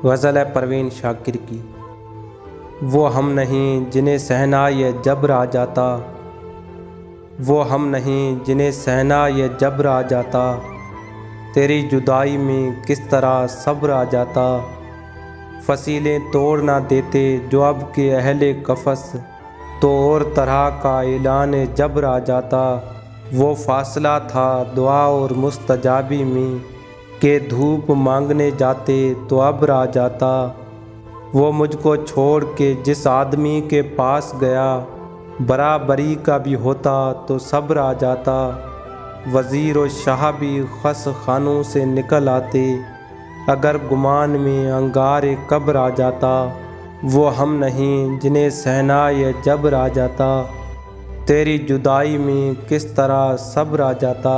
गज़ल है परवीन शाकिर की। वो हम नहीं जिन्हें सहना ये जब्र आ जाता, वो हम नहीं जिन्हें सहना ये जब्र आ जाता, तेरी जुदाई में किस तरह सब्र आ जाता। फसीलें तोड़ ना देते जो अब के अहले कफस, तो और तरह का ऐलान जब्र आ जाता। वो फासला था दुआ और मुस्तजाबी में, के धूप मांगने जाते तो अब्र आ जाता। वो मुझको छोड़ के जिस आदमी के पास गया, बराबरी का भी होता तो सब्र आ जाता। वज़ीर और शाह भी खस खानों से निकल आते, अगर गुमान में अंगारे कब्र आ जाता। वो हम नहीं जिन्हें सहना ये जब्र आ जाता, तेरी जुदाई में किस तरह सब्र आ जाता।